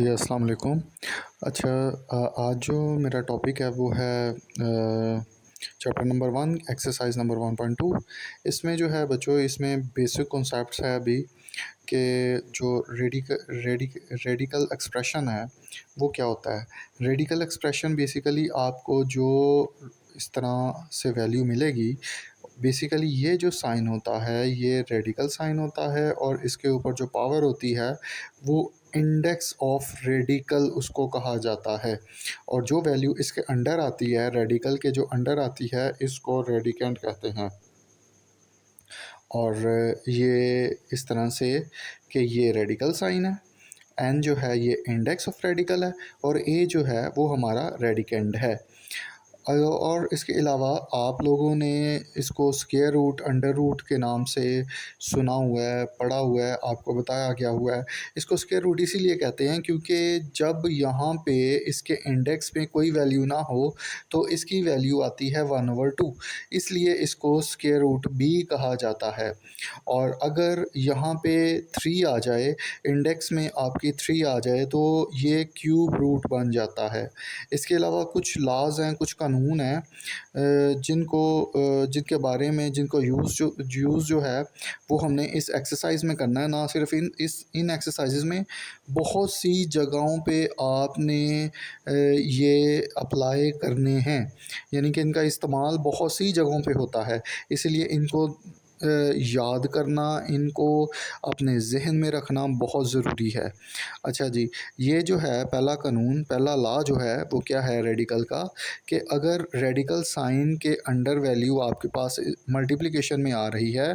जी, अस्सलाम वालेकुम। अच्छा, आज जो मेरा टॉपिक है वो है चैप्टर नंबर 1 एक्सरसाइज नंबर 1.2। इसमें जो है बच्चों, इसमें बेसिक कॉन्सेप्ट्स है अभी कि जो रेडिकल एक्सप्रेशन है वो क्या होता है। रेडिकल एक्सप्रेशन बेसिकली आपको जो इस तरह से वैल्यू मिलेगी, बेसिकली ये जो साइन होता है ये रेडिकल साइन होता है और इसके ऊपर जो पावर होती है वो इंडेक्स ऑफ रेडिकल उसको कहा जाता है। और जो वैल्यू इसके अंडर आती है, रेडिकल के जो अंडर आती है, इसको रेडिकेंट कहते हैं। और ये इस तरह से कि ये रेडिकल साइन है, एन जो है ये इंडेक्स ऑफ रेडिकल है और ए जो है वो हमारा रेडिकेंड है। और इसके अलावा आप लोगों ने इसको स्क्वायर रूट, अंडर रूट के नाम से सुना हुआ है, पढ़ा हुआ है, आपको बताया गया हुआ है। इसको स्क्वायर रूट इसीलिए कहते हैं क्योंकि जब यहाँ पे इसके इंडेक्स में कोई वैल्यू ना हो तो इसकी वैल्यू आती है 1/2, इसलिए इसको स्क्वायर रूट भी कहा जाता है। और अगर यहाँ पे 3 आ जाए, इंडेक्स में आपकी 3 आ जाए तो ये क्यूब रूट बन जाता है। इसके अलावा कुछ लॉज हैं, कुछ कानून हैं जिनके बारे में जिनको यूज़ जो है वो हमने इस एक्सरसाइज में करना है। ना सिर्फ इन एक्सरसाइजेज में, बहुत सी जगहों पे आपने ये अप्लाई करने हैं, यानी कि इनका इस्तेमाल बहुत सी जगहों पे होता है, इसलिए इनको याद करना, इनको अपने जहन में रखना बहुत ज़रूरी है। अच्छा जी, ये जो है पहला कानून, पहला लॉ जो है वो क्या है रेडिकल का, कि अगर रेडिकल साइन के अंडर वैल्यू आपके पास मल्टीप्लिकेशन में आ रही है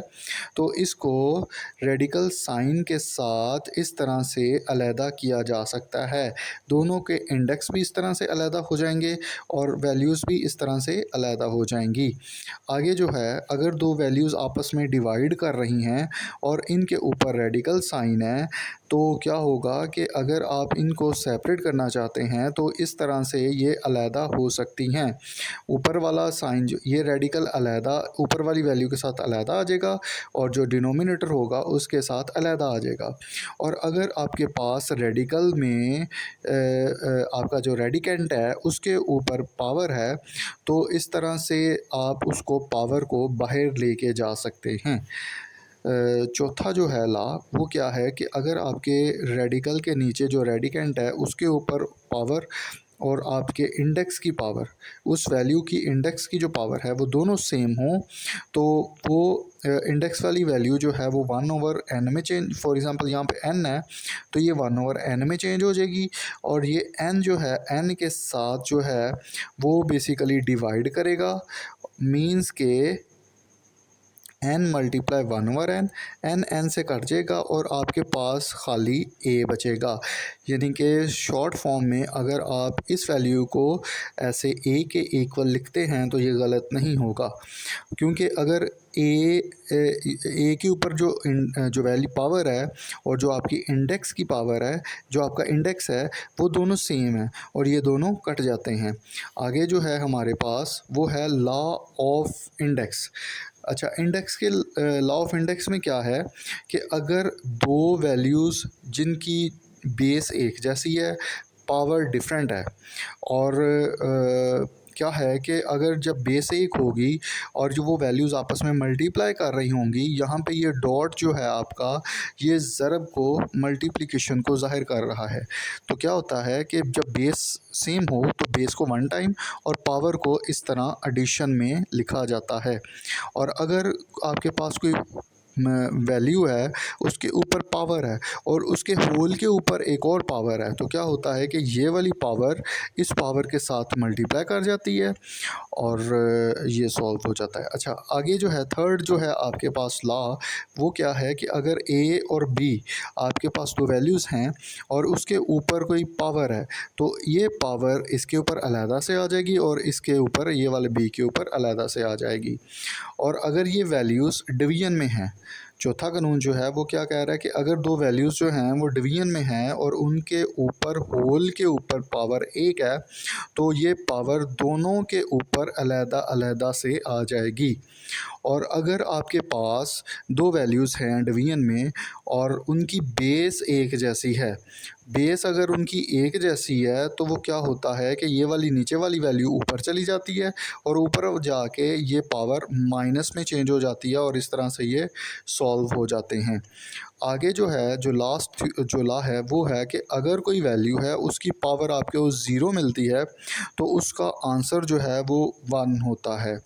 तो इसको रेडिकल साइन के साथ इस तरह से अलहदा किया जा सकता है। दोनों के इंडेक्स भी इस तरह से अलहदा हो जाएंगे और वैल्यूज़ भी इस तरह से अलहदा हो जाएंगी। आगे जो है, अगर दो वैल्यूज़ आपस में डिवाइड कर रही हैं और इनके ऊपर रेडिकल साइन है तो क्या होगा कि अगर आप इनको सेपरेट करना चाहते हैं तो इस तरह से ये अलहदा हो सकती हैं। ऊपर वाला साइन जो ये रेडिकल अलहदा ऊपर वाली वैल्यू के साथ अलहदा आ जाएगा और जो डिनोमिनेटर होगा उसके साथ अलहदा आ जाएगा। और अगर आपके पास रेडिकल में आपका जो रेडिकेंट है उसके ऊपर पावर है तो इस तरह से आप उसको पावर को बाहर लेके जा सकते हैं। चौथा जो है लॉ वो क्या है कि अगर आपके रेडिकल के नीचे जो रेडिकेंट है उसके ऊपर पावर और आपके इंडेक्स की पावर, उस वैल्यू की इंडेक्स की जो पावर है वो दोनों सेम हो तो वो इंडेक्स वाली वैल्यू जो है वो 1/n में चेंज, फॉर एग्ज़ाम्पल यहाँ पे n है तो ये 1/n में चेंज हो जाएगी। और ये n जो है n के साथ जो है वो बेसिकली डिवाइड करेगा, मीन्स के n मल्टीप्लाई 1/n, n से कट जाएगा और आपके पास खाली a बचेगा। यानी कि शॉर्ट फॉर्म में अगर आप इस वैल्यू को ऐसे a के इक्वल लिखते हैं तो ये गलत नहीं होगा, क्योंकि अगर ए के ऊपर जो वैल्यू पावर है और जो आपकी इंडेक्स की पावर है, जो आपका इंडेक्स है, वो दोनों सेम है और ये दोनों कट जाते हैं। आगे जो है हमारे पास वो है लॉ ऑफ इंडेक्स। अच्छा, इंडेक्स के लॉ ऑफ इंडेक्स में क्या है कि अगर दो वैल्यूज़ जिनकी बेस एक जैसी है, पावर डिफरेंट है, और क्या है कि अगर जब बेस एक होगी और जो वो वैल्यूज़ आपस में मल्टीप्लाई कर रही होंगी, यहाँ पे ये डॉट जो है आपका ये ज़रब को, मल्टीप्लिकेशन को ज़ाहिर कर रहा है। तो क्या होता है कि जब बेस सेम हो तो बेस को 1 टाइम और पावर को इस तरह एडिशन में लिखा जाता है। और अगर आपके पास कोई वैल्यू है, उसके ऊपर पावर है और उसके होल के ऊपर एक और पावर है, तो क्या होता है कि ये वाली पावर इस पावर के साथ मल्टीप्लाई कर जाती है और ये सॉल्व हो जाता है। अच्छा, आगे जो है थर्ड जो है आपके पास लॉ, वो क्या है कि अगर a और b आपके पास दो वैल्यूज़ हैं और उसके ऊपर कोई पावर है तो ये पावर इसके ऊपर अलहदा से आ जाएगी और इसके ऊपर, ये वाले b के ऊपर अलहदा से आ जाएगी। और अगर ये वैल्यूज़ डिवीजन में हैं, चौथा कानून जो है वो क्या कह रहा है कि अगर दो वैल्यूज़ जो हैं वो डिवीजन में हैं और उनके ऊपर, होल के ऊपर पावर एक है तो ये पावर दोनों के ऊपर अलहदा अलहदा से आ जाएगी। और अगर आपके पास दो वैल्यूज़ हैं डिवीजन में और उनकी बेस एक जैसी है बेस अगर उनकी एक जैसी है तो वो क्या होता है कि ये वाली नीचे वाली वैल्यू ऊपर चली जाती है और ऊपर जाके ये पावर माइनस में चेंज हो जाती है और इस तरह से ये सॉल्व हो जाते हैं। आगे जो है, जो लास्ट जो ला है वो है कि अगर कोई वैल्यू है उसकी पावर आपको ज़ीरो मिलती है तो उसका आंसर जो है वो वन होता है।